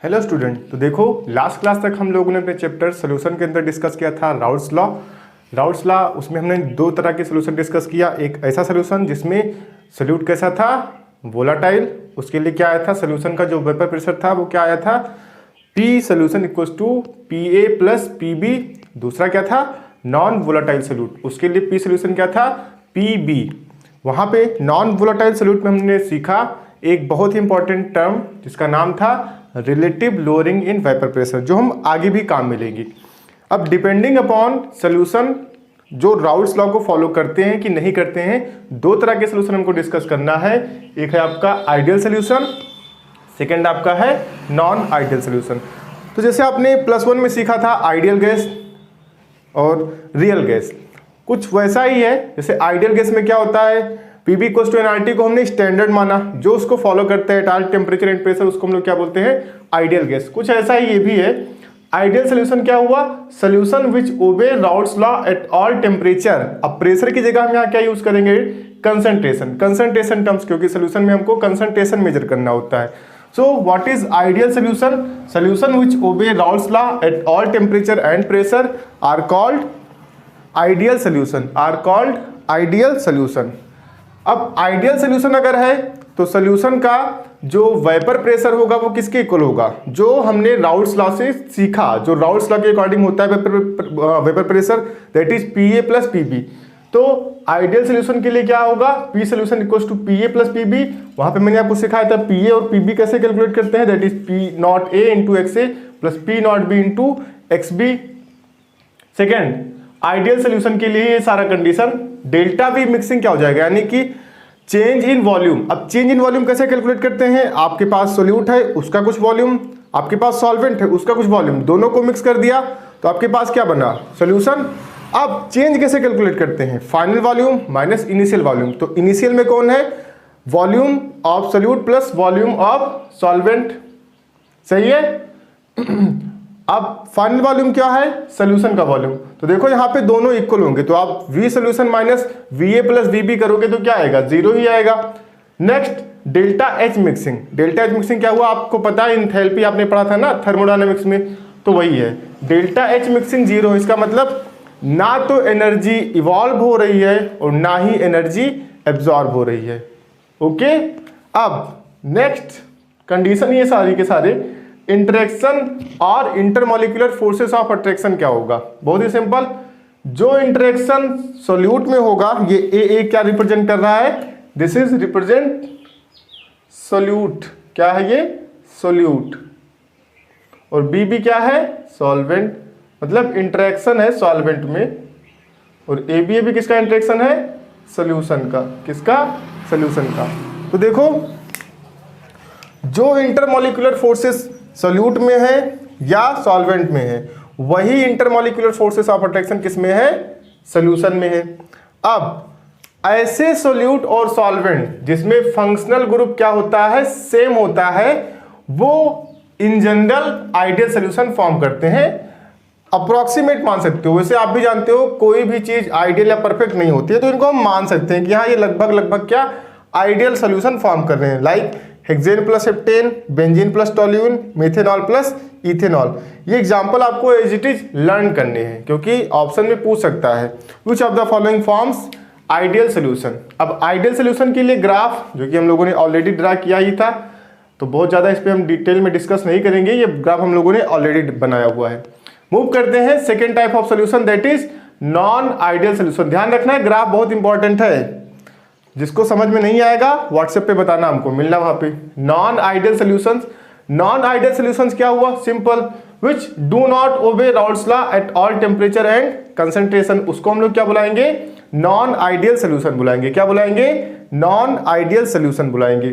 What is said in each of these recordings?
Hello student, तो देखो last class तक हम लोगों ने अपने चैप्टर सोल्यूशन के अंदर डिस्कस किया था राउल्स लॉ। उसमें हमने दो तरह के सोल्यूशन डिस्कस किया। एक ऐसा सोल्यूशन जिसमें सोल्यूट कैसा था, वोलाटाइल। उसके लिए क्या आया था, सोल्यूशन का जो वेपर प्रेशर था वो क्या आया था, p solution equals to p A plus P b. दूसरा क्या था, नॉन वोलाटाइल सोल्यूट, उसके लिए पी सोल्यूशन क्या था, पी बी। वहाँ पे नॉन वोलाटाइल सोल्यूट में हमने सीखा एक बहुत ही इंपॉर्टेंट टर्म जिसका नाम था relative lowering in vapour pressure, जो हम आगे भी काम मिलेंगी। अब डिपेंडिंग अपॉन सोल्यूशन जो राउल्स लॉ को फॉलो करते हैं कि नहीं करते हैं, दो तरह के सोल्यूशन हमको डिस्कस करना है। एक है आपका आइडियल सोल्यूशन, सेकेंड आपका है नॉन आइडियल सोल्यूशन। तो जैसे आपने +1 में सीखा था आइडियल गैस और रियल गैस, कुछ वैसा ही है। जैसे आइडियल गैस में क्या होता है, पीबी इक्वल्स टू एनआरटी को हमने स्टैंडर्ड माना, जो उसको फॉलो करते हैं टारगेट टेम्परेचर एंड प्रेशर, उसको हम लोग क्या बोलते हैं, आइडियल गैस। कुछ ऐसा ही ये भी है। आइडियल सोल्यूशन क्या हुआ, solution which obey Raoult's law at all temperature. अब प्रेशर की जगह हम यहाँ क्या यूज करेंगे, कंसंट्रेशन टर्म्स, क्योंकि सोल्यूशन में हमको कंसंट्रेशन मेजर करना होता है। So what is ideal solution? Solution which obey Raoult's law at all temperature and pressure are called ideal solution. अब आइडियल सोल्यूशन अगर है तो सोल्यूशन का जो वेपर प्रेशर होगा वो किसके इक्वल होगा, जो हमने राउल्ट्स लॉ से सीखा, जो राउल्ट्स लॉ के अकॉर्डिंग होता है vapour pressure, that is p A plus P b. तो आइडियल सोल्यूशन के लिए क्या होगा, p solution equals to p A plus P b. वहां पे मैंने आपको सिखाया था पी ए और पी बी कैसे कैलकुलेट करते हैं, that is p not a into x a plus p not b into x b. Second, ideal solution के लिए ये सारा कंडीशन, डेल्टा वी मिक्सिंग क्या हो जाएगा, यानी कि चेंज इन वॉल्यूम। अब चेंज इन वॉल्यूम कैसे कैलकुलेट करते हैं, आपके पास सोल्यूट है उसका कुछ वॉल्यूम, आपके पास सॉल्वेंट है उसका कुछ वॉल्यूम, दोनों को मिक्स कर दिया तो आपके पास क्या बना, सोल्यूशन। अब चेंज कैसे कैलकुलेट करते हैं, final volume minus initial volume. तो इनिशियल में कौन है, volume of solute plus volume of solvent, सही है। अब फाइनल वॉल्यूम क्या है, सोल्यूशन का वॉल्यूम। तो देखो यहाँ पे दोनों इक्वल होंगे, तो आप v solution minus v a plus v b करोगे तो क्या आएगा, जीरो ही आएगा। Next, delta h mixing. Delta h mixing क्या हुआ, आपको पता है एंथैल्पी आपने पढ़ा था ना थर्मोडायनेमिक्स में, तो वही है डेल्टा एच मिक्सिंग जीरो। इसका मतलब ना तो एनर्जी इवॉल्व हो रही है और ना ही एनर्जी एब्जॉर्ब हो रही है। ओके, अब नेक्स्ट कंडीशन ये सारी के सारे, इंटरेक्शन और इंटरमॉलिक्यूलर फोर्सेस ऑफ अट्रैक्शन क्या होगा, बहुत ही सिंपल। जो इंटरेक्शन सोल्यूट में होगा, ये ए क्या रिप्रेजेंट कर रहा है, दिस इज रिप्रेजेंट सोल्यूट, क्या है ये, सोल्यूट, और बी भी क्या है, सॉल्वेंट, मतलब इंटरेक्शन है सॉल्वेंट में। और ए भी किसका इंटरेक्शन है, सोल्यूशन का, किसका, सोल्यूशन का। तो देखो जो इंटरमॉलिक्यूलर फोर्सेस सोल्यूट में है या सॉल्वेंट में है, वही इंटरमॉलिक्यूलर फोर्सेस ऑफ अट्रैक्शन किस में है, सोल्यूशन में है। अब ऐसे सोल्यूट और सॉल्वेंट जिसमें फंक्शनल ग्रुप क्या होता है, सेम होता है, वो in general ideal solution form करते हैं। अप्रोक्सीमेट मान सकते हो, वैसे आप भी जानते हो कोई भी चीज आइडियल या परफेक्ट नहीं होती है, तो इनको हम मान सकते हैं कि हाँ ये लगभग क्या आइडियल सोल्यूशन फॉर्म कर रहे हैं। Like hexane plus heptane, benzene plus toluene, methanol plus ethanol. ये एग्जांपल आपको एज इट इज लर्न करने हैं, क्योंकि ऑप्शन में पूछ सकता है which of the following forms ideal solution. अब आइडियल सोल्यूशन के लिए ग्राफ, जो कि हम लोगों ने ऑलरेडी ड्रा किया ही था, तो बहुत ज़्यादा इस पर हम डिटेल में डिस्कस नहीं करेंगे, ये ग्राफ हम लोगों ने ऑलरेडी बनाया हुआ है। मूव करते हैं second type of solution, that is non ideal solution. ध्यान रखना है, ग्राफ बहुत इंपॉर्टेंट है, जिसको समझ में नहीं आएगा व्हाट्सएप पे बताना, हमको मिलना वहां पे। Non ideal solutions, non ideal solutions क्या हुआ, simple, which do not obey Raoult's law at all temperature and concentration, उसको हम लोग क्या बुलाएंगे, नॉन आइडियल सोल्यूशन बुलाएंगे। क्या बुलाएंगे, नॉन आइडियल सोल्यूशन बुलाएंगे।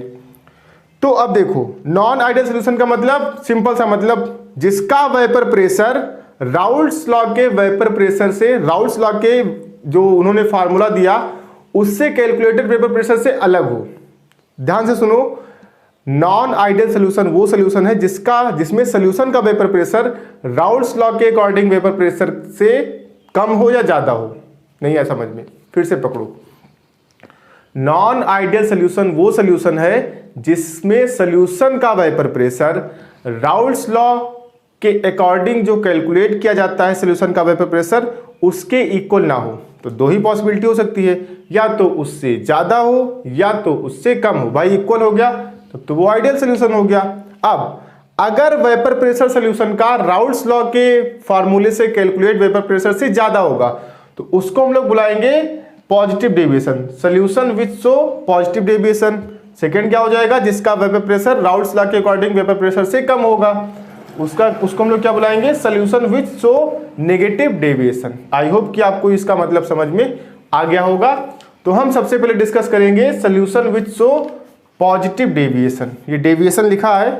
तो अब देखो नॉन आइडियल सोल्यूशन का मतलब सिंपल सा मतलब, जिसका वेपर प्रेशर राउल्ट्स लॉ के वेपर प्रेशर से, राउल्ट्स लॉ के जो उन्होंने फार्मूला दिया उससे कैलकुलेटेड वेपर प्रेशर से अलग हो। ध्यान से सुनो, नॉन आइडियल सोल्यूशन वो सोल्यूशन है जिसमें सोल्यूशन का वेपर प्रेशर राउल्ट्स लॉ के अकॉर्डिंग वेपर प्रेशर से कम हो या ज्यादा हो। नहीं है समझ में, फिर से पकड़ो, नॉन आइडियल सोल्यूशन वो सोल्यूशन है जिसमें सोल्यूशन का वेपर प्रेशर राउल्स लॉ के अकॉर्डिंग जो कैलकुलेट किया जाता है सोल्यूशन का वेपर प्रेशर उसके इक्वल ना हो। तो दो ही पॉसिबिलिटी हो सकती है, या तो उससे ज्यादा हो या तो उससे कम हो। भाई इक्वल हो गया तो वो आइडियल सोल्यूशन हो गया। अब अगर वेपर प्रेशर सोल्यूशन का राउल्स लॉ के फार्मूले से कैलकुलेट वेपर प्रेशर से ज्यादा होगा तो उसको हम लोग बुलाएंगे positive deviation, solution which show positive deviation. Second क्या हो जाएगा, जिसका वेपर प्रेशर राउल्स लॉ के अकॉर्डिंग वेपर प्रेशर से कम होगा उसको हम लोग क्या बुलाएंगे, solution which show negative deviation. I hope कि आपको इसका मतलब समझ में आ गया होगा। तो हम सबसे पहले डिस्कस करेंगे solution which show positive deviation. ये डेविएशन लिखा है,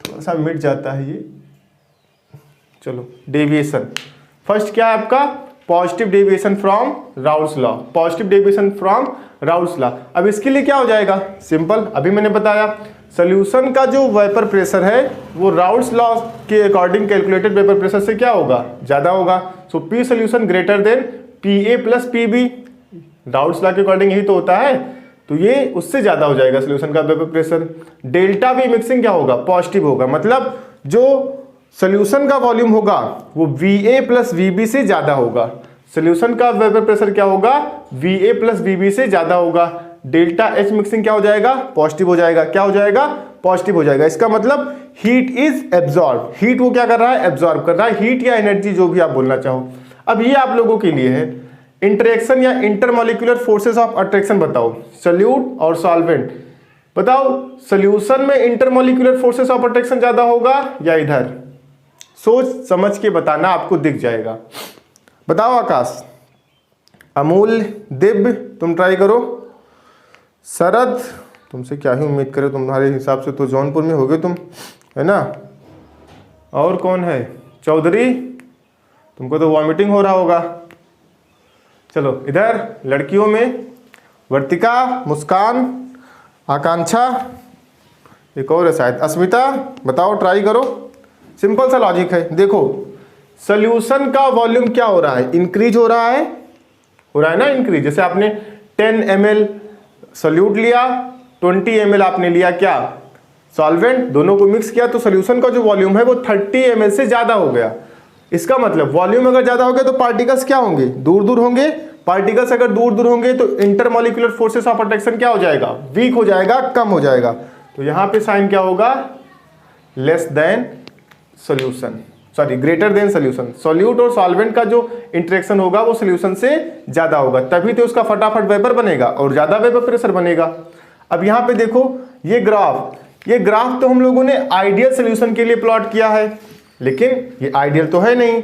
थोड़ा सा मिट जाता है ये, चलो डेविएशन। फर्स्ट क्या है आपका, positive deviation from Raoult's law, positive deviation from Raoult's law. अब इसके लिए क्या हो जाएगा, सिंपल, अभी मैंने बताया सोल्यूशन का जो वेपर प्रेशर है वो राउल्स लॉ के अकॉर्डिंग कैलकुलेटेड वेपर प्रेशर से क्या होगा, ज्यादा होगा। So P solution greater than P ए plus P B, Raoult's law के अकॉर्डिंग यही तो होता है, तो ये उससे ज्यादा हो जाएगा सोल्यूशन का vapour pressure. Delta we mixing क्या होगा, पॉजिटिव होगा, मतलब जो सोल्यूशन का वॉल्यूम होगा वो VA प्लस VB से ज्यादा होगा। सोल्यूशन का वेपर प्रेशर क्या होगा, VA प्लस VB से ज्यादा होगा। डेल्टा H मिक्सिंग क्या हो जाएगा, पॉजिटिव हो जाएगा। क्या हो जाएगा, पॉजिटिव हो जाएगा। इसका मतलब हीट इज एब्जॉर्ब, हीट वो क्या कर रहा है, एब्जॉर्ब कर रहा है, हीट या एनर्जी जो भी आप बोलना चाहो। अब ये आप लोगों के लिए है, इंटरेक्शन या इंटरमॉलिक्यूलर फोर्सेस ऑफ अट्रैक्शन बताओ, सोल्यूट और सॉल्वेंट। बताओ सोल्यूशन में इंटरमॉलिक्यूलर फोर्सेस ऑफ अट्रैक्शन ज्यादा होगा या इधर, सोच समझ के बताना, आपको दिख जाएगा। बताओ आकाश, अमूल, दिव्य, तुम ट्राई करो। शरद, तुमसे क्या ही उम्मीद करें, तुम्हारे हिसाब से तो जौनपुर में होगे तुम, है ना। और कौन है, चौधरी, तुमको तो वॉमिटिंग हो रहा होगा। चलो इधर लड़कियों में वर्तिका, मुस्कान, आकांक्षा, एक और है शायद अस्मिता, बताओ ट्राई करो। सिंपल सा लॉजिक है, देखो सोल्यूशन का वॉल्यूम क्या हो रहा है, इंक्रीज हो रहा है ना इंक्रीज। जैसे आपने 10 ml सोल्यूट लिया, 20 ml आपने लिया क्या, सॉल्वेंट, दोनों को मिक्स किया तो सोल्यूशन का जो वॉल्यूम है वो 30 ml से ज्यादा हो गया। इसका मतलब वॉल्यूम अगर ज्यादा हो गया तो पार्टिकल्स क्या होंगे, दूर दूर होंगे। पार्टिकल्स अगर दूर दूर होंगे तो इंटरमॉलिक्यूलर फोर्सेस ऑफ अट्रैक्शन क्या हो जाएगा, वीक हो जाएगा, कम हो जाएगा। तो यहां पे साइन क्या होगा, less than solution, sorry greater than solution. Solute और सॉल्वेंट का जो इंटरेक्शन होगा वो सोल्यूशन से ज्यादा होगा, तभी तो उसका फटाफट वेपर बनेगा और ज्यादा वेपर प्रेशर बनेगा। अब यहाँ पे देखो ये ग्राफ तो हम लोगों ने आइडियल सोल्यूशन के लिए प्लॉट किया है, लेकिन ये आइडियल तो है नहीं,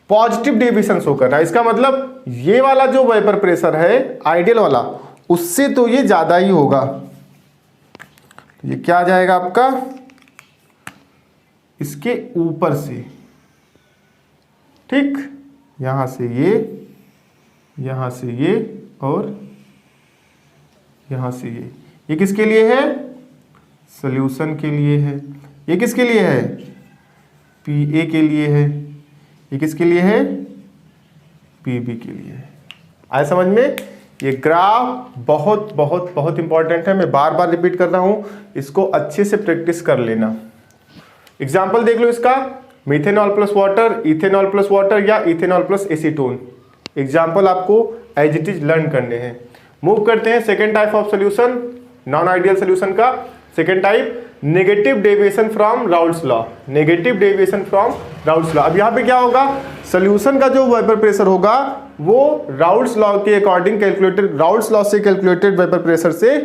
पॉजिटिव डेविएशन शो कर रहा है। इसका मतलब ये वाला जो वेपर प्रेशर है आइडियल वाला, उससे तो ये ज्यादा ही होगा। ये क्या आ जाएगा आपका, इसके ऊपर से, ठीक, यहां से ये, यहां से ये और यहां से ये किसके लिए है, सोल्यूशन के लिए है। ये किसके लिए है, PA के लिए है। ये किसके लिए है, PB के लिए है। आए समझ में। ये ग्राफ बहुत बहुत बहुत इंपॉर्टेंट है, मैं बार बार रिपीट कर रहा हूं, इसको अच्छे से प्रैक्टिस कर लेना। एग्जाम्पल देख लो इसका, methanol plus water, ethanol plus water या इथेनॉल प्लस एसीटोन। एग्जाम्पल आपको एज इट इज लर्न करने हैं। मूव करते हैं second type of solution, non ideal solution का second type, negative deviation from Raoult's law. Negative deviation from Raoult's law. अब यहाँ पे क्या होगा, सोल्यूशन का जो वेपर प्रेशर होगा वो राउल्स लॉ के अकॉर्डिंग कैलकुलेटेड, राउल्स लॉ से कैलकुलेटेड वेपर प्रेशर से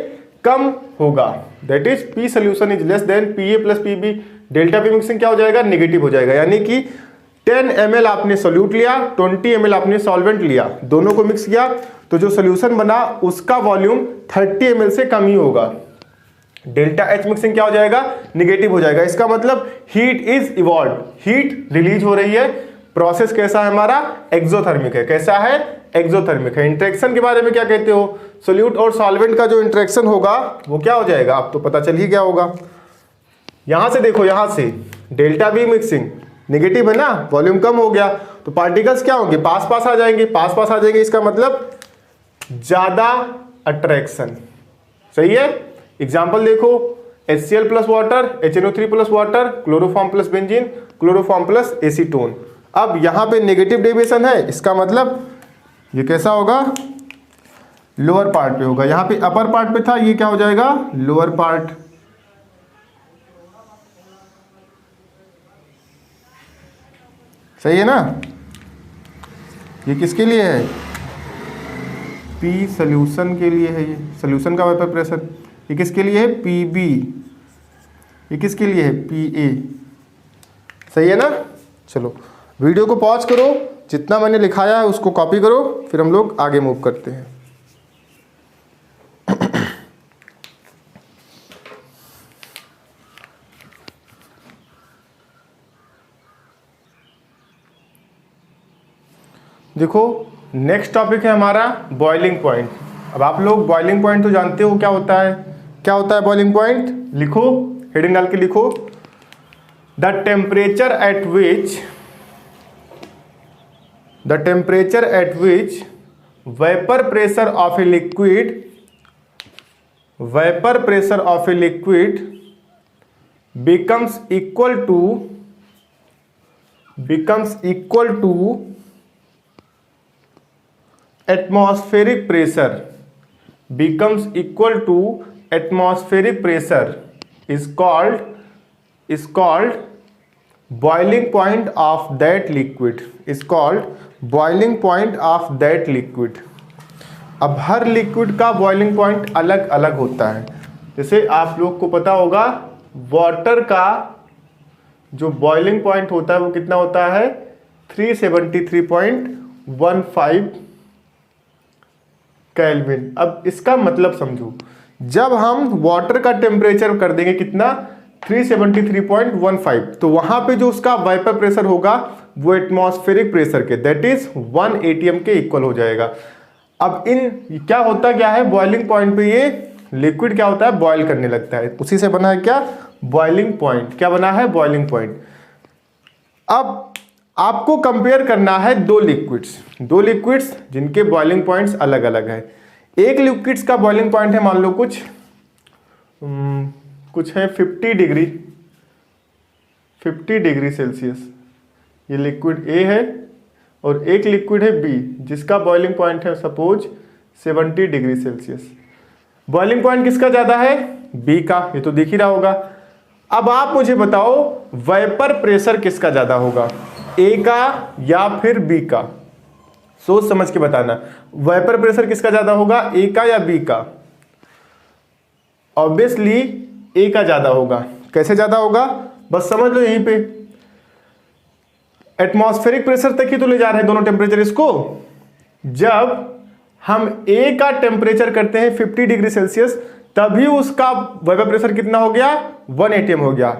कम होगा। That is P solution is less then PA plus PB। Delta P mixing क्या हो जाएगा, नेगेटिव हो जाएगा। यानी कि 10 ml आपने सोल्यूट लिया, 20 ml आपने सॉल्वेंट लिया, दोनों को मिक्स किया तो जो सोल्यूशन बना उसका वॉल्यूम 30 ml से कम ही होगा। डेल्टा H मिक्सिंग क्या हो जाएगा, निगेटिव हो जाएगा। इसका मतलब heat is evolve, heat release हो रही है। प्रोसेस कैसा है हमारा, एक्सोथर्मिक है। कैसा है, एक्सोथर्मिक है। इंटरेक्शन के बारे में क्या कहते हो, सोल्यूट और सॉल्वेंट का जो इंटरेक्शन होगा वो क्या हो जाएगा, आप तो पता चल ही क्या होगा। यहां से देखो, यहां से डेल्टा बी मिक्सिंग नेगेटिव है ना, वॉल्यूम कम हो गया तो पार्टिकल्स क्या होंगे, पास पास आ जाएंगे, पास पास आ जाएंगे। इसका मतलब ज्यादा अट्रैक्शन, सही है। एग्जाम्पल देखो, HCl plus water, HNO3 plus water, chloroform plus benzene, chloroform plus acetone. अब यहाँ पे नेगेटिव डेविएशन है, इसका मतलब ये कैसा होगा, लोअर पार्ट पे होगा। यहाँ पे अपर पार्ट पे था, ये क्या हो जाएगा, लोअर पार्ट। सही है ना। ये किसके लिए है, पी सोल्यूशन के लिए है, ये सोल्यूशन का वेपर प्रेशर। ये किसके लिए है, पीबी। ये किसके लिए है, पीए। सही है ना। चलो वीडियो को पॉज करो, जितना मैंने लिखाया है उसको कॉपी करो, फिर हम लोग आगे मूव करते हैं। देखो नेक्स्ट टॉपिक है हमारा बॉइलिंग पॉइंट। अब आप लोग बॉइलिंग पॉइंट तो जानते हो क्या होता है, क्या होता है बॉइलिंग पॉइंट। लिखो, हेडिंग डाल के लिखो, the temperature at which vapour pressure of a liquid becomes equal to atmospheric pressure is called boiling point of that liquid। अब हर लिक्विड का बॉइलिंग पॉइंट अलग अलग होता है। जैसे आप लोग को पता होगा वाटर का जो बॉइलिंग पॉइंट होता है वो कितना होता है, 373.15 केल्विन। अब इसका मतलब समझो, जब हम वाटर का टेम्परेचर कर देंगे कितना, 373.15, तो वहां पे जो उसका वेपर प्रेशर होगा वो एटमॉस्फेरिक प्रेशर के दैट इज 1 atm के इक्वल हो जाएगा। अब इन क्या होता क्या है, बॉइलिंग पॉइंट पे ये लिक्विड क्या होता है, बॉयल करने लगता है, उसी से बना है क्या, बॉइलिंग पॉइंट। क्या बना है, बॉइलिंग पॉइंट। अब आपको कंपेयर करना है दो लिक्विड्स जिनके बॉइलिंग पॉइंट्स अलग अलग है। एक लिक्विड्स का बॉइलिंग पॉइंट है मान लो कुछ है 50 डिग्री सेल्सियस, ये लिक्विड ए है, और एक लिक्विड है बी जिसका बॉइलिंग पॉइंट है suppose 70 degree Celsius. Boiling point किसका ज्यादा है, बी का, ये तो दिख ही रहा होगा। अब आप मुझे बताओ वेपर प्रेशर किसका ज्यादा होगा, ए का या फिर बी का। सोच समझ के बताना, वेपर प्रेशर किसका ज्यादा होगा, ए का या बी का। ऑब्वियसली ए का ज्यादा होगा। कैसे ज्यादा होगा, बस समझ लो, यहीं पे एटमॉस्फेरिक प्रेशर तक ही तो ले जा रहे हैं दोनों टेम्परेचर इसको। जब हम ए का टेम्परेचर करते हैं 50 डिग्री सेल्सियस, तभी उसका वेपर प्रेशर कितना हो गया, 1 atm हो गया।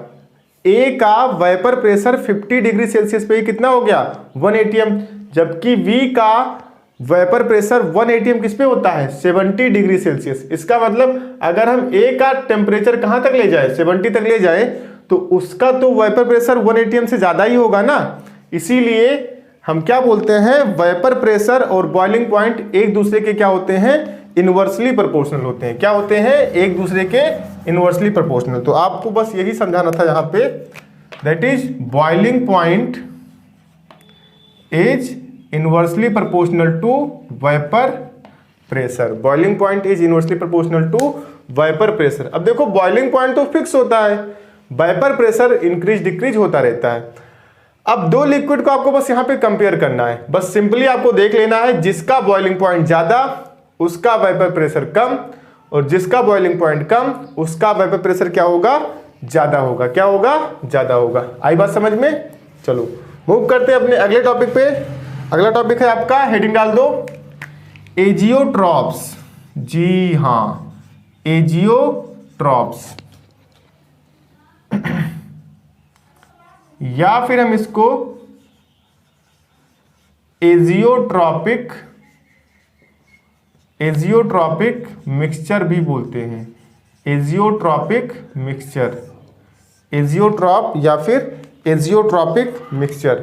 ए का वेपर प्रेशर 50 डिग्री सेल्सियस पे ही कितना हो गया, 1 atm, जबकि वी का वेपर प्रेशर 1 atm किस पे होता है, 70 डिग्री सेल्सियस। इसका मतलब अगर हम ए का टेम्परेचर कहां तक ले जाए, 70 तक ले जाए, तो उसका तो वेपर प्रेशर 1 atm से ज्यादा ही होगा ना। इसीलिए हम क्या बोलते हैं, वेपर प्रेशर और बॉइलिंग पॉइंट एक दूसरे के क्या होते हैं, इनवर्सली प्रोपोर्शनल होते हैं। क्या होते हैं, एक दूसरे के इनवर्सली प्रोपोर्शनल। तो आपको बस यही समझाना था यहाँ पे, that is boiling point is inversely proportional to vapour pressure. Boiling point is inversely proportional to vapour pressure. अब देखो बॉइलिंग पॉइंट तो फिक्स होता है, वेपर प्रेशर इंक्रीज डिक्रीज होता रहता है। अब दो लिक्विड को आपको बस यहाँ पे कंपेयर करना है। बस सिंपली आपको देख लेना है, जिसका बॉइलिंग पॉइंट ज्यादा उसका वेपर प्रेशर कम, और जिसका बॉइलिंग पॉइंट कम उसका वेपर प्रेशर क्या होगा, ज्यादा होगा। क्या होगा, ज्यादा होगा। आई बात समझ में। चलो मूव करते हैं अपने अगले टॉपिक पे। अगला टॉपिक है आपका, हेडिंग डाल दो, एजियोट्रॉप्स। जी हाँ, एजियोट्रॉप्स, या फिर हम इसको एजियोट्रॉपिक मिक्सचर भी बोलते हैं। एजियोट्रॉपिक मिक्सचर, एजियोट्रॉप या फिर एजियोट्रॉपिक मिक्सचर।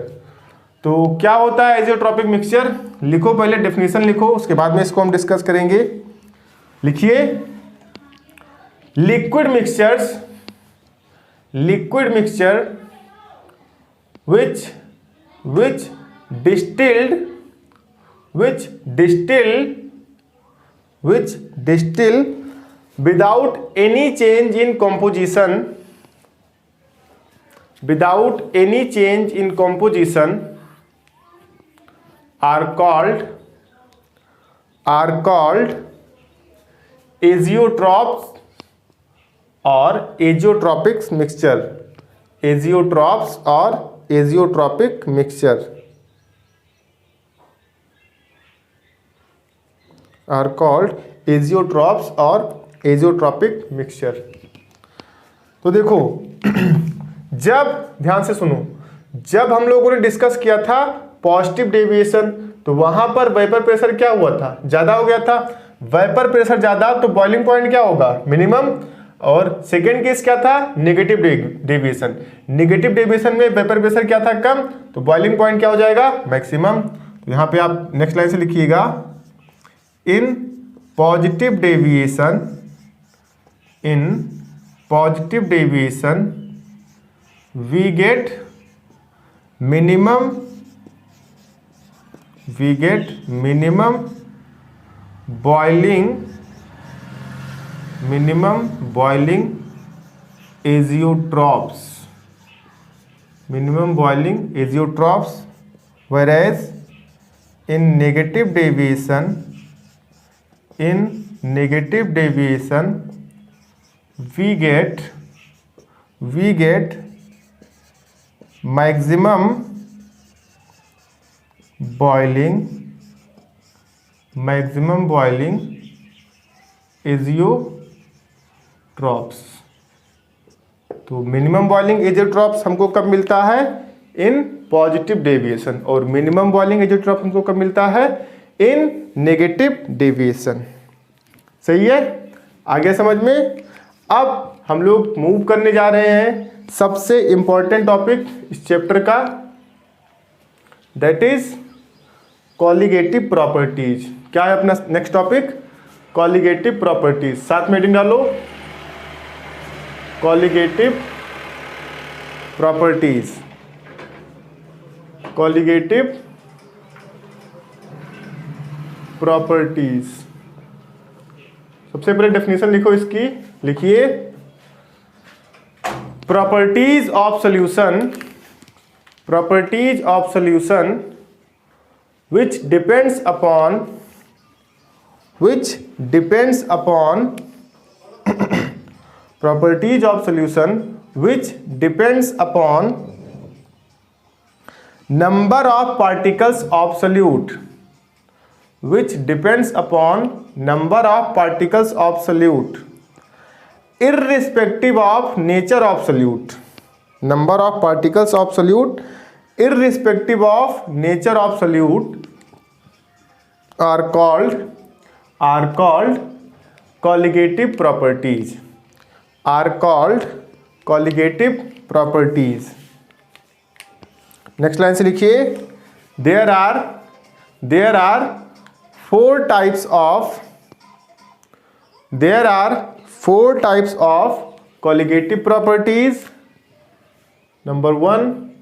तो क्या होता है एजियोट्रॉपिक मिक्सचर, लिखो, पहले डेफिनेशन लिखो, उसके बाद में इसको हम डिस्कस करेंगे। लिखिए, liquid mixtures liquid mixture which distill without any change in composition are called azeotrophs or azeotropic mixture. Azeotrophs or azeotropic mixture are called azeotrophs or azeotropic mixture. तो देखो जब ध्यान से सुनो, जब हम लोगों ने डिस्कस किया था पॉजिटिव डेविएशन तो वहां पर वेपर प्रेशर क्या हुआ था, ज्यादा हो गया था। वेपर प्रेशर ज्यादा तो बॉइलिंग पॉइंट क्या होगा, मिनिमम। और सेकेंड केस क्या था, नेगेटिव डेविएशन। नेगेटिव डेविएशन में वेपर प्रेशर क्या था, कम, तो बॉइलिंग पॉइंट क्या हो जाएगा, मैक्सिमम। तो यहां पे आप नेक्स्ट लाइन से लिखिएगा, in positive deviation we get minimum boiling azeotrophs, whereas in negative deviation we get maximum boiling azeotrophs। तो मिनिमम बॉइलिंग एजियोट्रॉप्स हमको कब मिलता है, इन पॉजिटिव डेविएशन, और मिनिमम बॉइलिंग एजियोट्रॉप हमको कब मिलता है, इन नेगेटिव डेविएशन। सही है, आगे समझ में। अब हम लोग मूव करने जा रहे हैं सबसे इंपॉर्टेंट टॉपिक इस चैप्टर का, दैट इज कॉलिगेटिव प्रॉपर्टीज। क्या है अपना नेक्स्ट टॉपिक, कॉलिगेटिव प्रॉपर्टीज। साथ में हेडिंग डालो, कॉलिगेटिव प्रॉपर्टीज। सबसे पहले डेफिनेशन लिखो इसकी, लिखिए, properties of solution which depends upon properties of solution which depends upon number of particles of solute, irrespective of nature of solute, number of particles of solute irrespective of nature of solute are called colligative properties, next line से लिखिए, there are four types of colligative properties. Number one,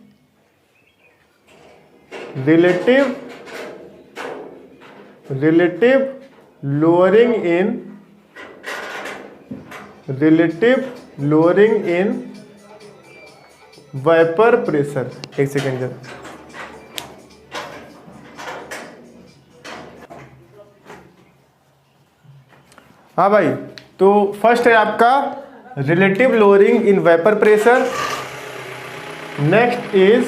relative lowering in vapor pressure। एक second जरा, हाँ भाई। तो first है आपका relative lowering in vapour pressure, next is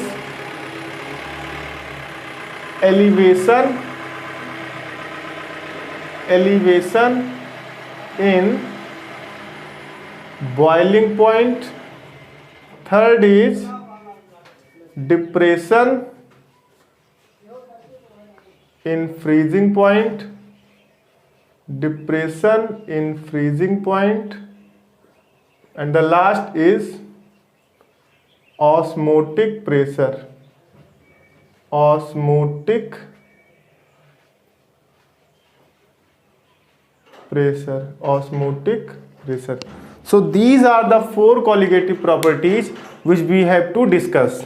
elevation in boiling point, third is depression in freezing point, and the last is osmotic pressure। So these are the 4 colligative properties which we have to discuss.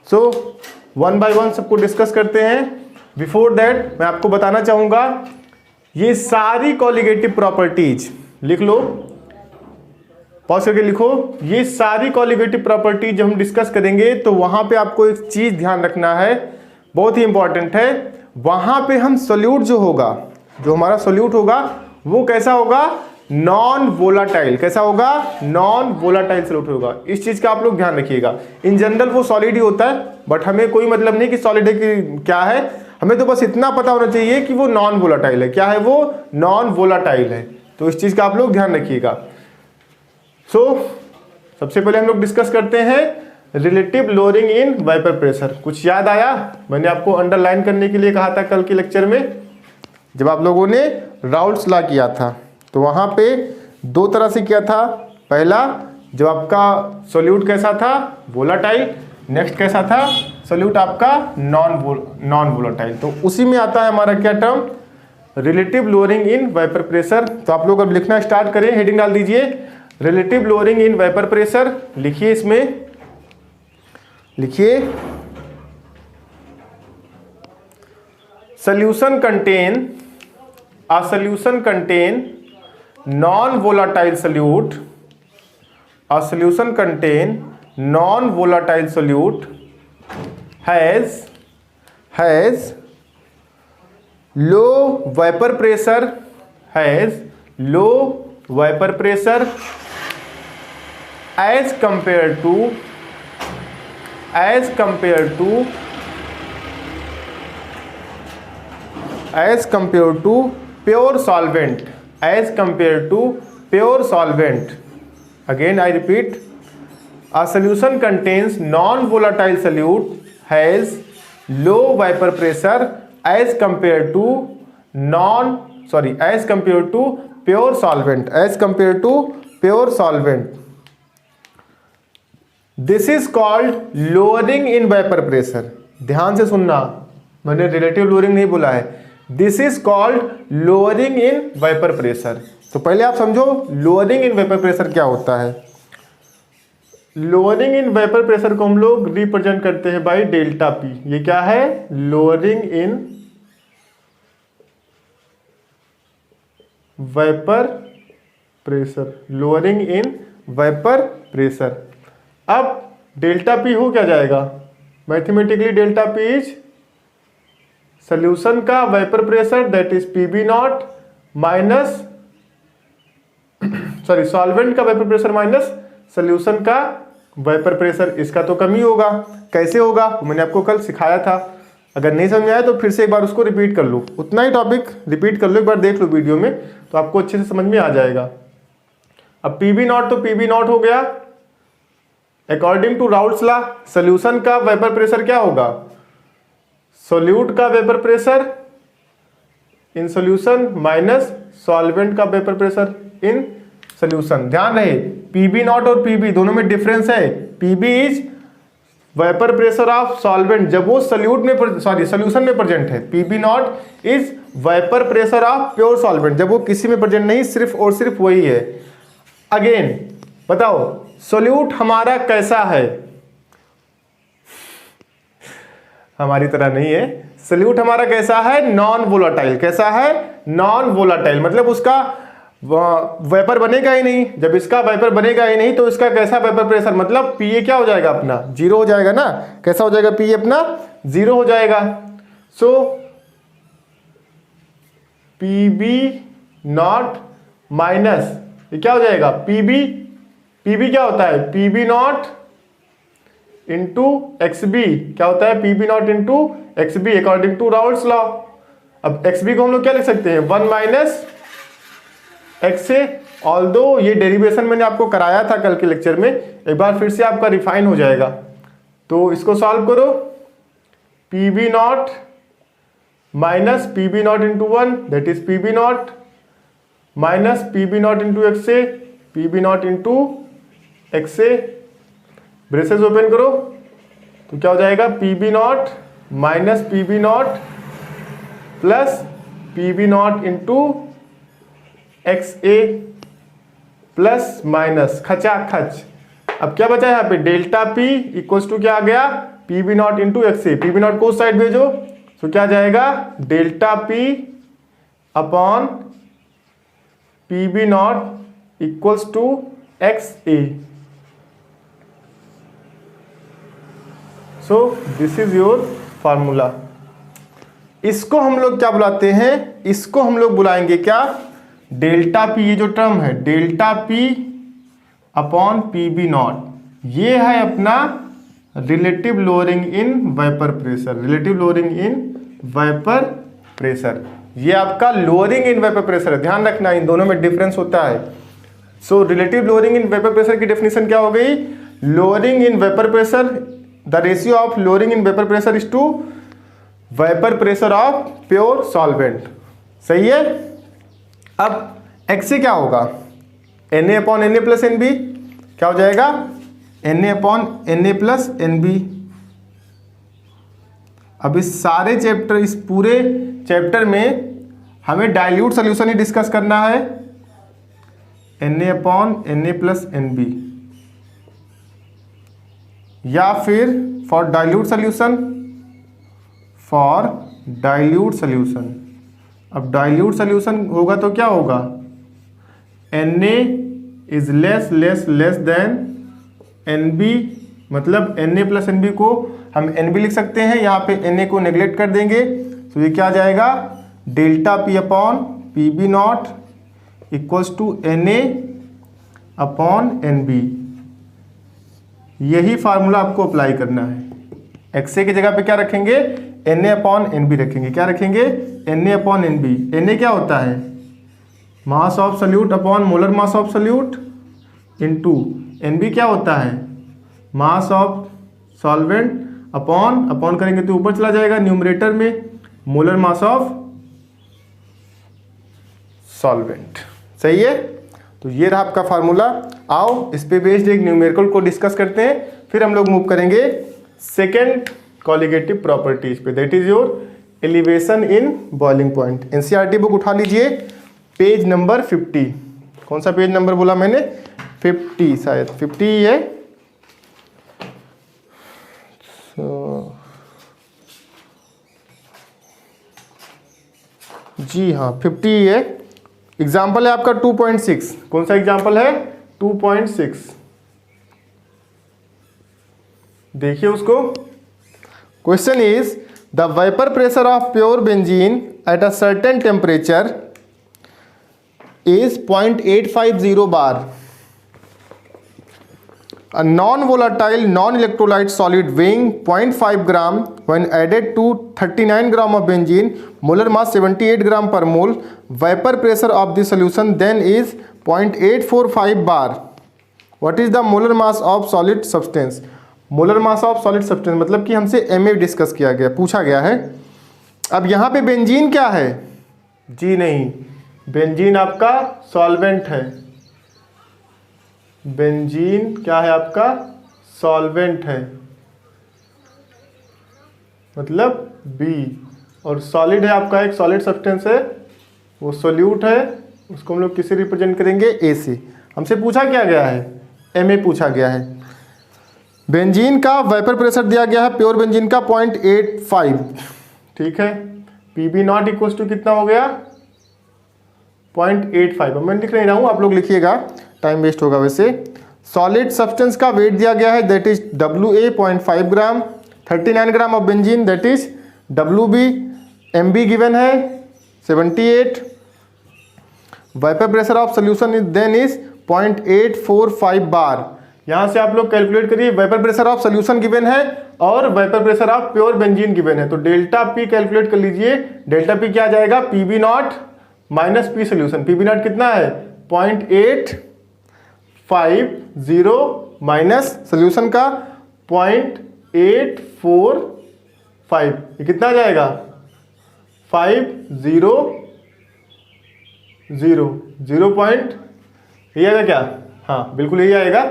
So one by one सबको discuss करते हैं. Before that मैं आपको बताना चाहूंगा ये सारी colligative properties लिख लो, पॉज करके लिखो. ये सारी colligative properties जब हम डिस्कस करेंगे तो वहां पे आपको एक चीज ध्यान रखना है, बहुत ही इंपॉर्टेंट है. वहां पे हम सोल्यूट जो होगा, जो हमारा सोल्यूट होगा वो कैसा होगा, नॉन वोलाटाइल. कैसा होगा, नॉन वोलाटाइल सोल्यूट होगा. इस चीज का आप लोग ध्यान रखिएगा. इन जनरल वो सॉलिड ही होता है, बट हमें कोई मतलब नहीं कि सॉलिड है कि क्या है, हमें तो बस इतना पता होना चाहिए कि वो नॉन वोलाटाइल है. क्या है वो, नॉन वोलाटाइल है. तो इस चीज का आप लोग ध्यान रखिएगा. सो सबसे पहले हम लोग डिस्कस करते हैं relative lowering in vapour pressure. कुछ याद आया, मैंने आपको अंडरलाइन करने के लिए कहा था कल के लेक्चर में, जब आप लोगों ने राउल्ट्स लॉ किया था तो वहां पे 2 तरह से किया था. पहला जब आपका सोल्यूट कैसा था, वोलाटाइल. नेक्स्ट कैसा था, सोल्यूट आपका नॉन वोलाटाइल. तो उसी में आता है हमारा क्या term, relative lowering in vapour pressure. तो आप लोग अब लिखना स्टार्ट करें, हेडिंग डाल दीजिए relative lowering in vapour pressure. लिखिए, इसमें लिखिए solution contain non-volatile solute. A solution contain non-volatile solute has low vapor pressure as compared to pure solvent. Again I repeat, a solution contains non-volatile solute has low vapor pressure as compared to pure solvent. This is called lowering in vapor pressure. ध्यान से सुनना, मैंने relative lowering नहीं बोला है. This is called lowering in vapour pressure. तो पहले आप समझो लोअरिंग इन वेपर प्रेशर क्या होता है. लोअरिंग इन वेपर प्रेशर को हम लोग रिप्रेजेंट करते हैं बाय डेल्टा पी. ये क्या है, लोअरिंग इन वेपर प्रेशर. अब डेल्टा पी हो क्या जाएगा, mathematically delta P is solution का vapour pressure that is PB not minus solvent का वेपर प्रेशर माइनस सोल्यूशन का वेपर प्रेशर. इसका तो कम ही होगा. कैसे होगा, मैंने आपको कल सिखाया था. अगर नहीं समझ में आया तो फिर से एक बार उसको रिपीट कर लो. उतना ही टॉपिक रिपीट कर लो, एक बार देख लो वीडियो में तो आपको अच्छे से समझ में आ जाएगा. अब पीबी नॉट तो पीबी नॉट हो गया. According to Raoult's law solution का वेपर प्रेशर क्या होगा, सोल्यूट का vapour pressure in solution minus solvent का वेपर प्रेशर इन सोल्यूशन. ध्यान रहे पीबी नॉट और पीबी दोनों में डिफरेंस है. P b is vapour pressure of solvent जब वो सोल्यूशन में प्रेजेंट है. P b not is vapour pressure of pure solvent जब वो किसी में प्रेजेंट नहीं, सिर्फ और सिर्फ वही है. अगेन बताओ सोल्यूट हमारा कैसा है, हमारी तरह नहीं है. सोल्यूट हमारा कैसा है, नॉन वोलाटाइल. कैसा है, नॉन वोलाटाइल. मतलब उसका वेपर बनेगा ही नहीं. जब इसका वेपर बनेगा ही नहीं तो इसका कैसा वेपर प्रेशर, मतलब पीए क्या हो जाएगा अपना, जीरो हो जाएगा ना. कैसा हो जाएगा, पीए अपना जीरो हो जाएगा. सो पीबी नॉट माइनस ये क्या हो जाएगा, पीबी क्या होता है, पीबी नॉट इंटू एक्सबी. क्या होता है, p b not into x b according to Raoult's law. अब एक्सबी को हम लोग क्या लिख सकते हैं, 1 माइनस एक्स से. ऑल्दो ये डेरिवेशन मैंने आपको कराया था कल के लेक्चर में, एक बार फिर से आपका रिफाइन हो जाएगा. तो इसको सॉल्व करो. P b not minus p b not into 1 that is PB not minus p b not into x से पीबी नॉट इंटू एक्स से. ब्रेसेस ओपन करो तो क्या हो जाएगा, p b not minus p b not plus p b not into x a plus minus खचाखच। अब क्या बचा यहाँ पे, डेल्टा पी इक्वल्स टू क्या आ गया, p b not into x a. P b not को उस साइड भेजो तो क्या जाएगा, delta p upon p b not equals to x a. So this is your formula. इसको हम लोग क्या बुलाते हैं, इसको हम लोग बुलाएंगे क्या, डेल्टा पी। ये जो टर्म है delta p upon p b not, ये है अपना relative lowering in vapour pressure. Relative lowering in vapour pressure, ये आपका लोअरिंग इन वेपर प्रेशर है, ध्यान रखना इन दोनों में डिफरेंस होता है। So relative lowering in vapour pressure की डेफिनेशन क्या हो गई, lowering in vapour pressure, the ratio of lowering in vapour pressure is to vapour pressure of pure solvent. सही है। अब एक्स से क्या होगा, Na upon Na plus n b, क्या हो जाएगा, Na upon Na plus n b. अब इस सारे चैप्टर, इस पूरे चैप्टर में हमें डाइल्यूट सोल्यूशन ही डिस्कस करना है, Na upon Na plus n b, या फिर for dilute solution, for dilute solution. अब डाइल्यूट सोल्यूशन होगा तो क्या होगा, Na is less than Nb, मतलब Na प्लस Nb को हम Nb लिख सकते हैं, यहाँ पे Na को नेग्लेक्ट कर देंगे तो ये क्या आ जाएगा, delta p upon p b not equals to Na upon Nb। यही फार्मूला आपको अप्लाई करना है। XA की जगह पे क्या रखेंगे, Na अपॉन Nb रखेंगे। क्या रखेंगे, Na अपॉन Nb। Na क्या होता है, mass of solute upon molar mass of solute into Nb क्या होता है, मास ऑफ सॉल्वेंट अपॉन करेंगे तो ऊपर चला जाएगा न्यूमरेटर में, मोलर मास ऑफ सॉल्वेंट। सही है। तो ये रहा आपका फार्मूला। आओ इस पे बेस्ड एक न्यूमेरिकल को डिस्कस करते हैं, फिर हम लोग मूव करेंगे सेकेंड कॉलिगेटिव प्रॉपर्टीज पे, that is your elevation in boiling point. NCERT book उठा लीजिए, पेज नंबर 50। कौन सा पेज नंबर बोला मैंने, 50, शायद 50 ही है। जी हाँ 50 ही है। एग्जाम्पल है आपका 2.6। कौन सा एग्जाम्पल है, 2.6। देखिए उसको। Question is the vapour pressure of pure benzene at a certain temperature is 0.850 bar. A non-volatile, non-electrolyte solid weighing 0.5 gram when added to 39 gram of benzene, molar mass 78 gram per mole, vapor pressure of the solution then is 0.845 bar. What is the molar mass of solid substance? Molar mass of solid substance मतलब कि हमसे Ma discuss किया गया, पूछा गया है। अब यहाँ पे बेंजीन क्या है, जी नहीं, बेंजीन आपका सॉल्वेंट है। बेंजीन क्या है आपका, सॉल्वेंट है, मतलब बी। और सॉलिड है आपका, एक सॉलिड सब्सटेंस है, वो सोल्यूट है, उसको हम लोग किसे रिप्रेजेंट करेंगे, ए से। हमसे पूछा क्या गया है, Ma पूछा गया है। बेंजीन का वेपर प्रेशर दिया गया है, प्योर बेंजीन का 0.85, ठीक है। P b not equals to कितना हो गया, 0.85। मैं लिख नहीं रहा हूँ, आप लोग लिखिएगा, टाइम वेस्ट होगा वैसे। सॉलिड सब्सटेंस का वेट दिया गया है, that is WA 0.5 gram, 39 gram of benzene that is WB, MB given है 78। Vapour pressure of solution then is 0.845 bar. यहाँ से आप लोग कैलकुलेट करिए, vapour pressure of solution given है और vapour pressure of pure benzene given है, तो डेल्टा पी कैलकुलेट कर लीजिए। डेल्टा पी क्या आ जाएगा, p b not minus p solution. P b not कितना है, 0.850 माइनस सोल्यूशन का 0.845, ये कितना आ जाएगा, 500 0. ये आएगा क्या, हाँ बिल्कुल यही आएगा।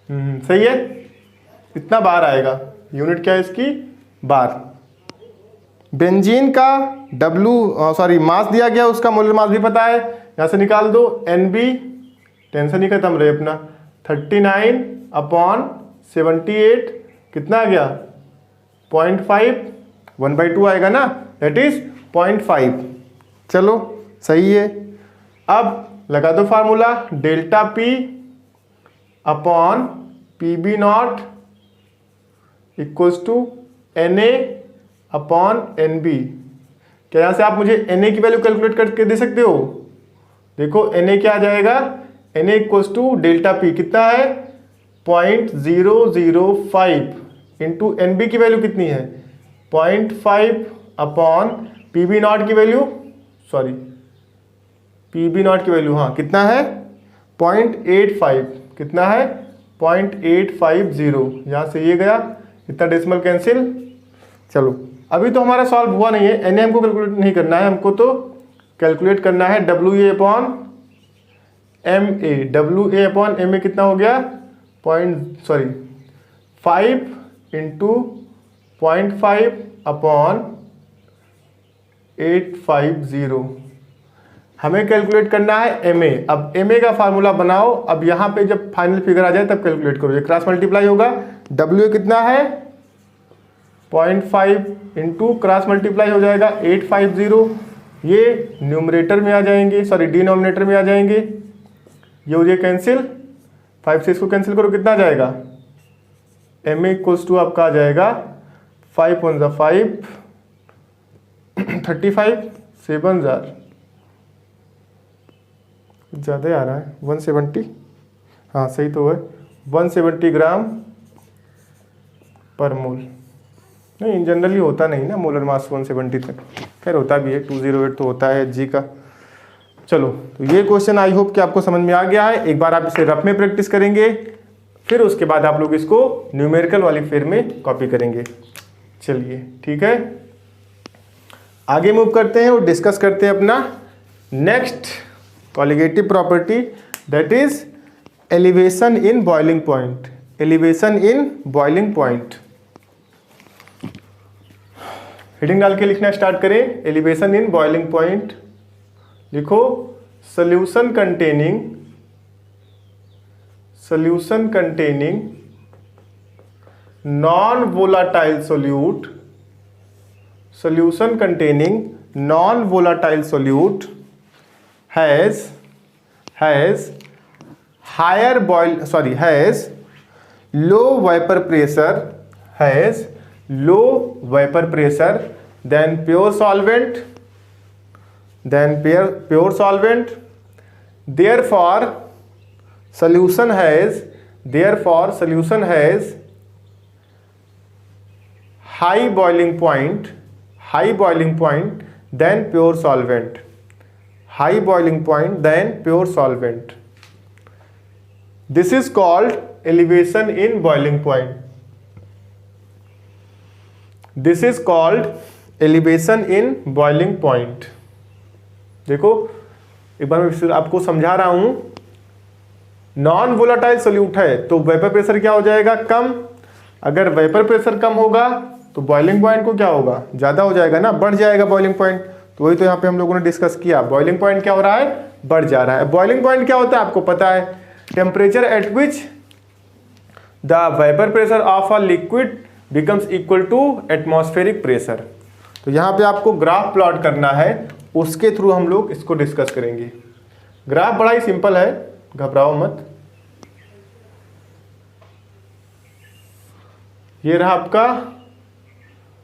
सही है, इतना बार आएगा। यूनिट क्या है इसकी, बार। बेंजीन का मास दिया गया, उसका मोलर मास भी पता है, यहाँ से निकाल दो। NB टेंशन ही खत्म रहे अपना। 39/78 कितना आ गया 0.5, 1/2 आएगा ना, दैट इज 0.5। चलो सही है। अब लगा दो formula, delta P upon PB not equals to NA upon NB। क्या यहाँ से आप मुझे NA की वैल्यू कैलकुलेट करके दे सकते हो? देखो NA क्या आ जाएगा, NA equals to delta P कितना है 0.005 इंटू NB की वैल्यू कितनी है 0.5 अपॉन PB नॉट की वैल्यू, सॉरी PB नॉट की वैल्यू हाँ कितना है 0.85, कितना है 0.850। यहाँ से ये गया, इतना डेसिमल कैंसिल। चलो अभी तो हमारा सॉल्व हुआ नहीं है, NA हमको कैलकुलेट नहीं करना है, हमको तो कैलकुलेट करना है WA upon MA। WA upon MA कितना हो गया 5 इंटू 0.5 अपॉन 850। हमें कैलकुलेट करना है MA। अब MA का फार्मूला बनाओ, अब यहाँ पे जब फाइनल फिगर आ जाए तब कैलकुलेट करो। ये क्रॉस मल्टीप्लाई होगा, WA कितना है 0.5 इंटू क्रॉस मल्टीप्लाई हो जाएगा 850, ये न्यूमरेटर में आ जाएंगे, सॉरी डिनोमिनेटर में आ जाएंगे, ये हो जाए कैंसिल। 5 से इसको कैंसिल करो, कितना आ जाएगा MA इक्वल्स टू आपका आ जाएगा 5 1 5 35 7000, ज़्यादा आ रहा है 170, हाँ सही तो है 170 ग्राम पर मोल। नहीं जनरली होता नहीं ना मोलर मास 170 तक, खैर होता भी है 208 तो होता है G का। चलो तो ये क्वेश्चन आई होप कि आपको समझ में आ गया है। एक बार आप इसे रफ में प्रैक्टिस करेंगे, फिर उसके बाद आप लोग इसको न्यूमेरिकल वाली फेर में कॉपी करेंगे। चलिए ठीक है, आगे मूव करते हैं और डिस्कस करते हैं अपना next colligative property, that is elevation in boiling point. Elevation in boiling point, heading डाल के लिखना स्टार्ट करें। एलिवेशन इन बॉइलिंग पॉइंट लिखो, solution containing non volatile solute, solution containing non-volatile solute has low vapor pressure than pure solvent, therefore solution has high boiling point than pure solvent, high boiling point than pure solvent. This is called elevation in boiling point. This is called elevation in boiling point. देखो एक बार मैं फिर आपको समझा रहा हूं, non volatile solute है तो वेपर प्रेशर क्या हो जाएगा कम। अगर वेपर प्रेशर कम होगा तो बॉइलिंग पॉइंट को क्या होगा ज़्यादा हो जाएगा ना, बढ़ जाएगा बॉइलिंग पॉइंट। तो वही तो यहाँ पे हम लोगों ने डिस्कस किया, बॉइलिंग पॉइंट क्या हो रहा है बढ़ जा रहा है। बॉइलिंग पॉइंट क्या होता है आपको पता है, temperature at which the vapour pressure of a liquid becomes equal to atmospheric pressure. तो यहाँ पे आपको ग्राफ प्लॉट करना है, उसके थ्रू हम लोग इसको डिस्कस करेंगे। ग्राफ बड़ा ही सिंपल है, घबराओ मत। ये रहा आपका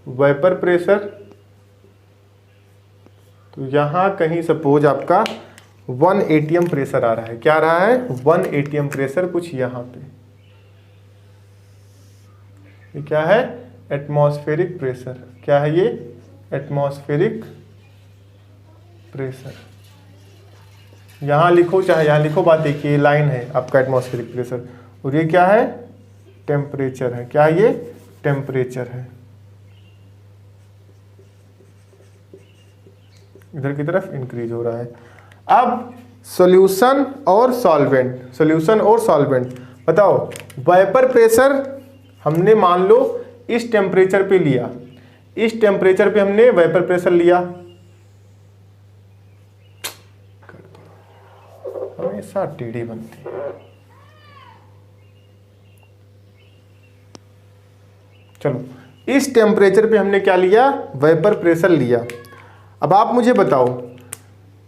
वेपर प्रेशर, तो यहां कहीं सपोज आपका 1 atm प्रेशर आ रहा है। क्या आ रहा है 1 atm प्रेशर कुछ यहां पे, ये क्या है एटमॉस्फेरिक प्रेशर। क्या है ये एटमॉस्फेरिक प्रेशर। यहां लिखो चाहे यहां लिखो, बात देखिए लाइन है आपका एटमॉस्फेरिक प्रेशर, और ये क्या है टेम्परेचर है। क्या ये टेम्परेचर है, इधर की तरफ इंक्रीज हो रहा है। अब सॉल्यूशन और सॉल्वेंट बताओ, वेपर प्रेशर हमने मान लो इस टेम्परेचर पे लिया, इस टेम्परेचर पे हमने वेपर प्रेशर लिया, हमेशा टेढ़ी बनती है। चलो, इस टेम्परेचर पे हमने क्या लिया, वेपर प्रेशर लिया। अब आप मुझे बताओ,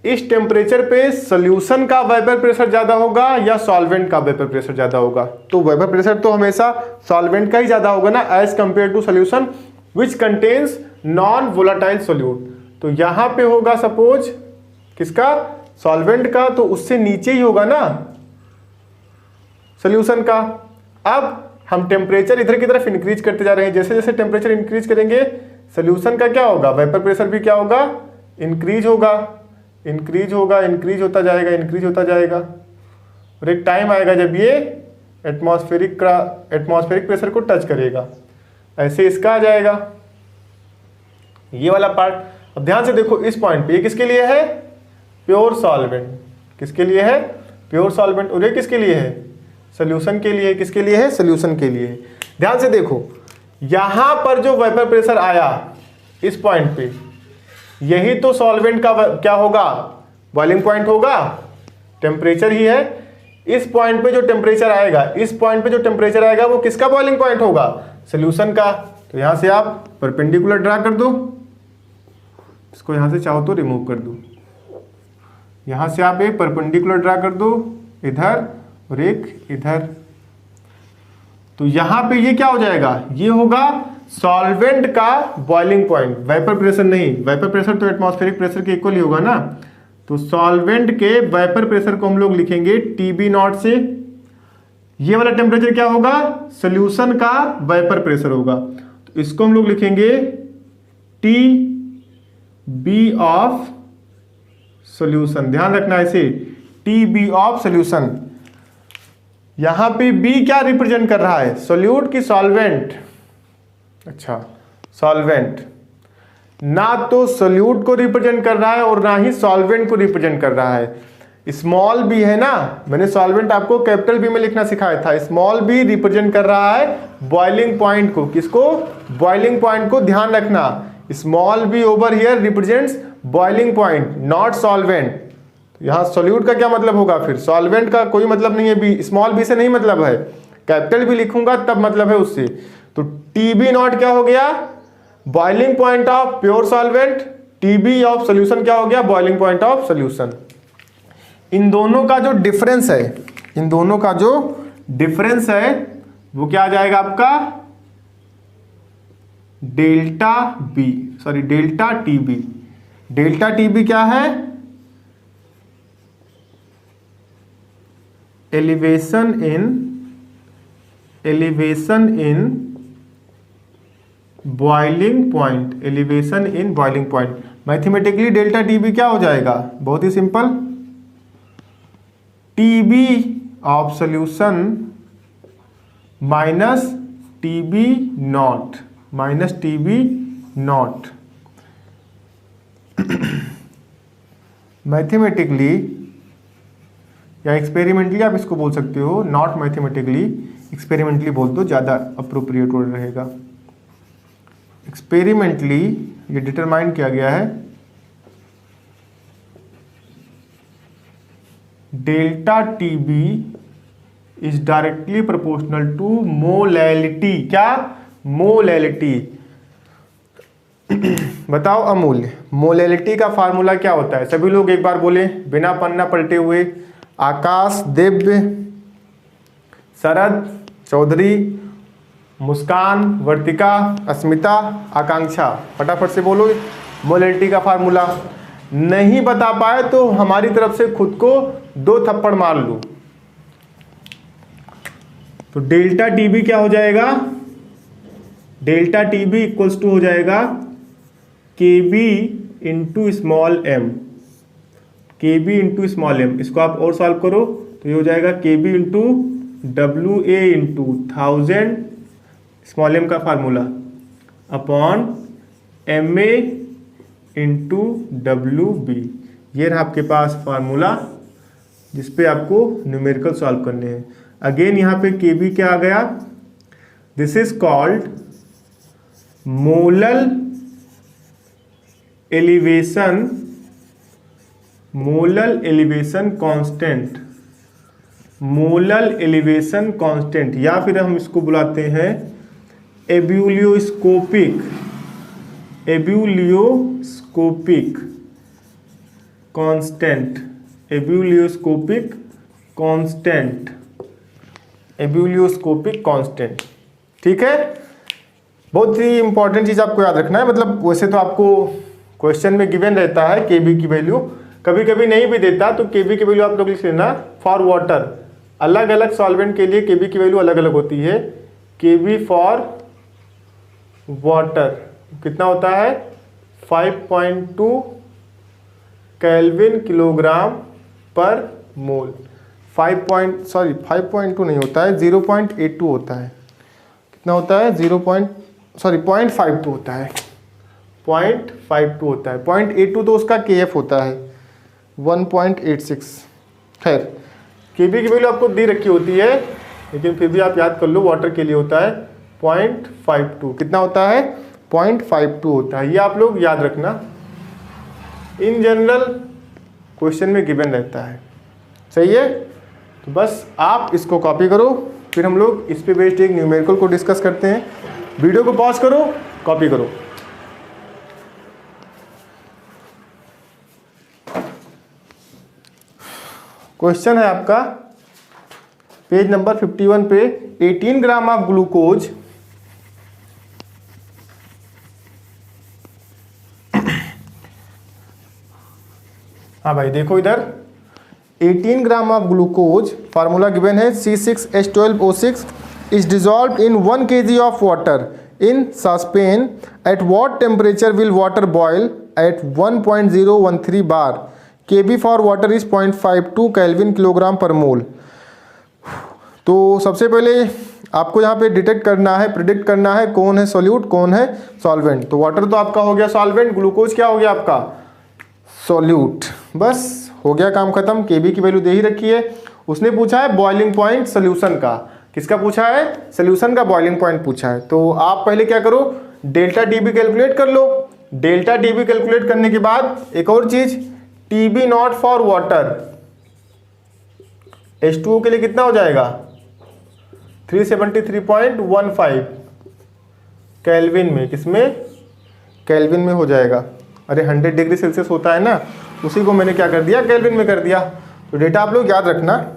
इस टेम्परेचर पे सॉल्यूशन का वेपर प्रेशर ज़्यादा होगा या सॉल्वेंट का वेपर प्रेशर ज़्यादा होगा? तो वेपर प्रेशर तो हमेशा सॉल्वेंट का ही ज़्यादा होगा ना, as compare to solution which contains non volatile solute. तो यहाँ पे होगा सपोज किसका, सॉल्वेंट का, तो उससे नीचे ही होगा ना सॉल्यूशन का। अब हम टेम्परेचर इधर की तरफ इंक्रीज करते जा रहे हैं, जैसे जैसे टेम्परेचर इंक्रीज करेंगे सॉल्यूशन का क्या होगा, वेपर प्रेशर भी क्या होगा, इंक्रीज होगा, इंक्रीज होगा, इंक्रीज होता जाएगा, इंक्रीज होता जाएगा। और एक टाइम आएगा जब ये एटमॉस्फेरिक प्रेशर को टच करेगा, ऐसे इसका आ जाएगा ये वाला पार्ट। अब ध्यान से देखो इस पॉइंट पे, ये किसके लिए है, प्योर सॉल्वेंट, किसके लिए है, प्योर सॉल्वेंट, और ये किसके लिए है, सोल्यूशन के लिए। किसके लिए है, सोल्यूशन के लिए। ध्यान से देखो यहां पर जो वेपर प्रेशर आया इस पॉइंट पे, यही तो सॉल्वेंट का क्या होगा, बॉइलिंग पॉइंट होगा, टेम्परेचर ही है। इस पॉइंट पे जो टेम्परेचर आएगा, इस पॉइंट पे जो टेम्परेचर आएगा वो किसका बॉइलिंग पॉइंट होगा, सोल्यूशन का। तो यहां से आप परपेंडिकुलर ड्रा कर दो, इसको यहां से चाहो तो रिमूव कर दो, यहां से आप एक परपेंडिकुलर ड्रा कर दो इधर और एक इधर। तो यहां पे ये क्या हो जाएगा, ये होगा सॉल्वेंट का बॉइलिंग पॉइंट, वेपर प्रेशर नहीं, वेपर प्रेशर तो एटमॉस्फेरिक प्रेशर के इक्वल ही होगा ना। तो सॉल्वेंट के वेपर प्रेशर को हम लोग लिखेंगे टीबी नॉट से। ये वाला टेम्परेचर क्या होगा, सोल्यूशन का वेपर प्रेशर होगा, तो इसको हम लोग लिखेंगे टी बी ऑफ सोल्यूशन। ध्यान रखना इसे, टी बी ऑफ सोल्यूशन। यहां पे बी क्या रिप्रेजेंट कर रहा है, सोल्यूट की सॉल्वेंट, अच्छा सॉल्वेंट, ना तो सोल्यूट को रिप्रेजेंट कर रहा है और ना ही सॉल्वेंट को रिप्रेजेंट कर रहा है। स्मॉल बी है ना, मैंने सॉल्वेंट आपको कैपिटल बी में लिखना सिखाया था, स्मॉल बी रिप्रेजेंट कर रहा है बॉइलिंग पॉइंट को। किसको, बॉइलिंग पॉइंट को। ध्यान रखना small b over here represents boiling point, not solvent. यहाँ सोल्यूट का क्या मतलब होगा, फिर सॉल्वेंट का कोई मतलब नहीं है, बी स्मॉल बी से नहीं मतलब है, कैपिटल बी लिखूंगा तब मतलब है उससे। तो टीबी नॉट क्या हो गया, boiling point of pure solvent, TB of solution क्या हो गया, बॉइलिंग पॉइंट ऑफ सोल्यूशन। इन दोनों का जो डिफरेंस है, इन दोनों का जो डिफरेंस है वो क्या आ जाएगा आपका, delta B, sorry delta T B. Delta T B क्या है, elevation in boiling point, elevation in boiling point. Mathematically delta T B क्या हो जाएगा, बहुत ही simple, T B of solution minus T B naught, minus T B naught. Mathematically या एक्सपेरिमेंटली आप इसको बोल सकते हो, नॉट मैथमेटिकली, एक्सपेरिमेंटली बोल दो, ज़्यादा अप्रोप्रिएट वर्ड रहेगा। एक्सपेरिमेंटली ये डिटरमाइन किया गया है, delta TB is directly proportional to molality. क्या, मोलैलिटी। बताओ अमूल्य, मोलैलिटी का फार्मूला क्या होता है, सभी लोग एक बार बोले बिना पन्ना पलटे हुए। आकाश, दिव्य, शरद, चौधरी, मुस्कान, वर्तिका, अस्मिता, आकांक्षा, फटाफट से बोलो मोलैलिटी का फार्मूला। नहीं बता पाए तो हमारी तरफ से खुद को 2 थप्पड़ मार लो। तो डेल्टा टीबी क्या हो जाएगा, डेल्टा टीबी इक्वल्स टू हो जाएगा K B into small m, K B into small m. इसको आप और सॉल्व करो तो ये हो जाएगा K B into W A into 1000 small m का formula upon M A into W B. ये रहा आपके पास फार्मूला जिसपे आपको न्यूमेरिकल सॉल्व करने हैं। अगेन यहाँ पे केबी क्या आ गया, this is called molal elevation, molal elevation constant. Molal elevation constant, या फिर हम इसको बुलाते हैं एब्यूलियोस्कोपिक कांस्टेंट, एब्यूलियोस्कोपिक कांस्टेंट। ठीक है, बहुत ही इंपॉर्टेंट चीज आपको याद रखना है। मतलब वैसे तो आपको क्वेश्चन में गिवन रहता है केबी की वैल्यू, कभी कभी नहीं भी देता तो केबी की वैल्यू आप लोग लिख लेना। फॉर वाटर, अलग अलग सॉल्वेंट के लिए केबी की वैल्यू अलग अलग होती है। केबी फॉर वाटर कितना होता है 5.2 केल्विन किलोग्राम पर मोल। 5.2 नहीं होता है, 0.82 होता है। कितना होता है 0.52 होता है, 0.52 होता है। 0.82 तो उसका KF होता है 1.86। खैर केबी की वैल्यू आपको दी रखी होती है, लेकिन फिर भी आप याद कर लो वाटर के लिए होता है 0.52। कितना होता है 0.52 होता है, ये आप लोग याद रखना। इन जनरल क्वेश्चन में गिवन रहता है, सही है। तो बस आप इसको कॉपी करो, फिर हम लोग इस पे बेस्ड एक न्यूमेरिकल को डिस्कस करते हैं। वीडियो को पॉज करो, कॉपी करो। क्वेश्चन है आपका पेज नंबर 51 पे, 18 ग्राम ऑफ ग्लूकोज हाँ भाई देखो इधर, 18 gram of glucose, formula given है C6H12O6 is dissolved in 1 kg of water in saucepan. At what temperature will water boil at 1.013 bar. Kb for water is 0.52 kelvin kilogram per mole. तो सबसे पहले आपको यहाँ पे डिटेक्ट करना है, predict करना है कौन है सॉल्यूट कौन है सॉल्वेंट। तो वाटर तो आपका हो गया सॉल्वेंट, ग्लूकोज क्या हो गया आपका सॉल्यूट। बस हो गया काम खत्म। Kb की वैल्यू दे ही रखी है। उसने पूछा है बॉइलिंग पॉइंट सोल्यूशन का। किसका पूछा है सोल्यूशन का बॉइलिंग पॉइंट पूछा है। तो आप पहले क्या करो, डेल्टा TB कैलकुलेट कर लो। डेल्टा TB कैलकुलेट करने के बाद एक और चीज, TB not for water, H2O के लिए कितना हो जाएगा 373.15 केल्विन में। किसमें केल्विन में हो जाएगा। अरे 100 डिग्री सेल्सियस होता है ना, उसी को मैंने क्या कर दिया केल्विन में कर दिया। तो डेटा आप लोग याद रखना।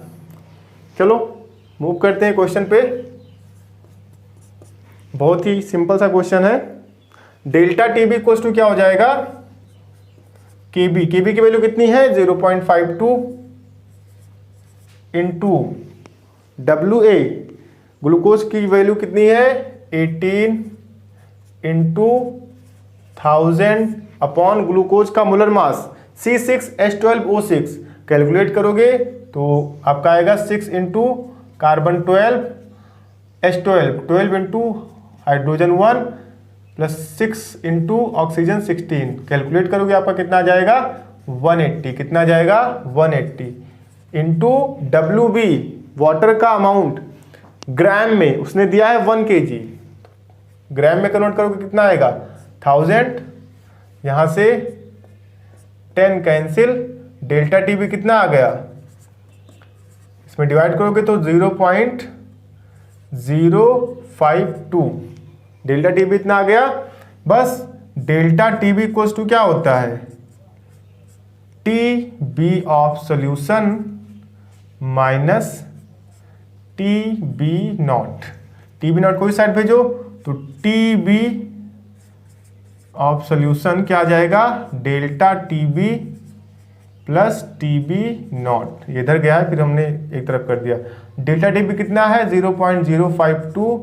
चलो मूव करते हैं क्वेश्चन पे। बहुत ही सिंपल सा क्वेश्चन है। डेल्टा TB इक्वल्स टू क्या हो जाएगा Kb की वैल्यू कितनी है 0.52 इंटू WA, ग्लूकोज की वैल्यू कितनी है 18 इंटू 1000 अपॉन ग्लूकोज का मोलर मास C6H12O6 कैलकुलेट करोगे तो आपका आएगा 6 into carbon 12 H12, 12 into hydrogen 1 plus 6 into oxygen 16 calculate करोगे आपका कितना आ जाएगा 180। कितना आ जाएगा 180 इंटू WB, वाटर का अमाउंट ग्राम में उसने दिया है 1 kg, ग्राम में कन्वर्ट करोगे कितना आएगा 1000। यहां से 10 कैंसिल, डेल्टा TB कितना आ गया, इसमें डिवाइड करोगे तो 0.052 डेल्टा TB इतना आ गया। बस डेल्टा TB इक्वल्स टू क्या होता है TB of solution minus TB not. TB not कोई साइड भेजो तो TB ऑफ सॉल्यूशन क्या आ जाएगा delta TB plus TB not. ये इधर गया है फिर हमने एक तरफ कर दिया। डेल्टा TB कितना है 0.052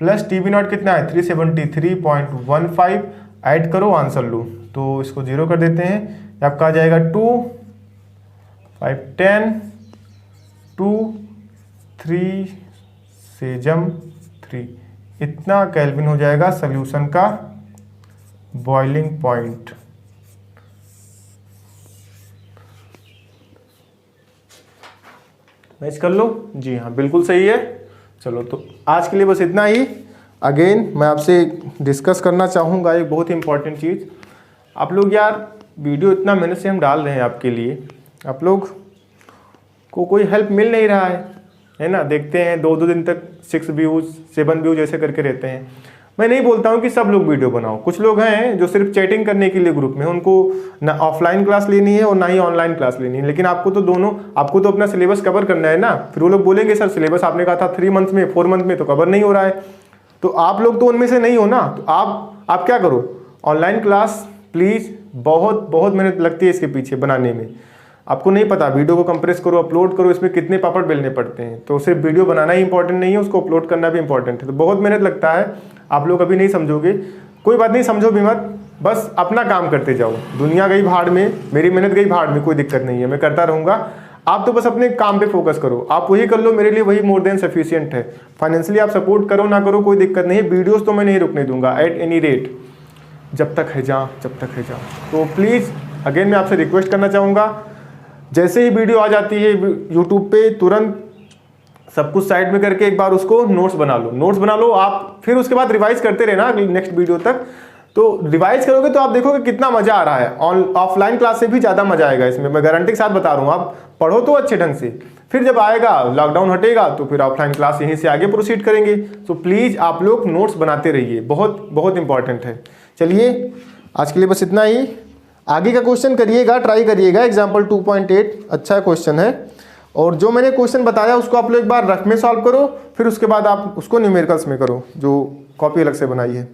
प्लस TB नॉट कितना है 373.15। ऐड करो आंसर लो तो इसको 0 कर देते हैं। आपका आ जाएगा 2 5 10 2 3 से जम 3, इतना केल्विन हो जाएगा सॉल्यूशन का बॉइलिंग पॉइंट। मैच कर लो जी हाँ बिल्कुल सही है। चलो तो आज के लिए बस इतना ही। अगेन मैं आपसे डिस्कस करना चाहूँगा एक बहुत ही इंपॉर्टेंट चीज़। आप लोग यार वीडियो इतना मेहनत से हम डाल रहे हैं आपके लिए, आप लोग को कोई हेल्प मिल नहीं रहा है। है ना, देखते हैं 2-2 दिन तक 6 व्यूज़ 7 व्यूज़ ऐसे करके रहते हैं। मैं नहीं बोलता हूँ कि सब लोग वीडियो बनाओ, कुछ लोग हैं जो सिर्फ चैटिंग करने के लिए ग्रुप में, उनको ना ऑफलाइन क्लास लेनी है और ना ही ऑनलाइन क्लास लेनी है, लेकिन आपको तो दोनों, आपको तो अपना सिलेबस कवर करना है ना। फिर वो लोग बोलेंगे सर सिलेबस आपने कहा था 3 मंथ में 4 मंथ में तो कवर नहीं हो रहा है, तो आप लोग तो उनमें से नहीं हो ना। तो आप क्या करो, ऑनलाइन क्लास प्लीज़, बहुत बहुत मेहनत लगती है इसके पीछे बनाने में, आपको नहीं पता। वीडियो को कंप्रेस करो, अपलोड करो, इसमें कितने पापड़ बेलने पड़ते हैं। तो सिर्फ वीडियो बनाना ही इंपॉर्टेंट नहीं है, उसको अपलोड करना भी इंपॉर्टेंट है, तो बहुत मेहनत लगता है। आप लोग अभी नहीं समझोगे, कोई बात नहीं, समझो भी मत, बस अपना काम करते जाओ। दुनिया गई भाड़ में, मेरी मेहनत गई भाड़ में, कोई दिक्कत नहीं है, मैं करता रहूँगा। आप तो बस अपने काम पे फोकस करो, आप वही कर लो, मेरे लिए वही मोर देन सफिशिएंट है। फाइनेंशियली आप सपोर्ट करो ना करो कोई दिक्कत नहीं है, वीडियोज़ तो मैं नहीं रुकने दूंगा एट एनी रेट, जब तक है जहाँ, जब तक है जहाँ। तो प्लीज़ अगेन मैं आपसे रिक्वेस्ट करना चाहूँगा, जैसे ही वीडियो आ जाती है यूट्यूब पे, तुरंत सब कुछ साइड में करके एक बार उसको नोट्स बना लो, नोट्स बना लो आप, फिर उसके बाद रिवाइज करते रहना नेक्स्ट वीडियो तक। तो रिवाइज करोगे तो आप देखोगे कितना मज़ा आ रहा है, ऑफलाइन क्लास से भी ज़्यादा मज़ा आएगा इसमें, मैं गारंटी के साथ बता रहा हूँ। आप पढ़ो तो अच्छे ढंग से, फिर जब आएगा लॉकडाउन हटेगा तो फिर ऑफलाइन क्लास यहीं से आगे प्रोसीड करेंगे। तो प्लीज़ आप लोग नोट्स बनाते रहिए, बहुत बहुत इंपॉर्टेंट है। चलिए आज के लिए बस इतना ही, आगे का क्वेश्चन करिएगा, ट्राई करिएगा, एग्जाम्पल 2.8 अच्छा क्वेश्चन है, और जो मैंने क्वेश्चन बताया उसको आप लोग एक बार रफ में सॉल्व करो, फिर उसके बाद आप उसको न्यूमेरिकल्स में करो, जो कॉपी अलग से बनाई है।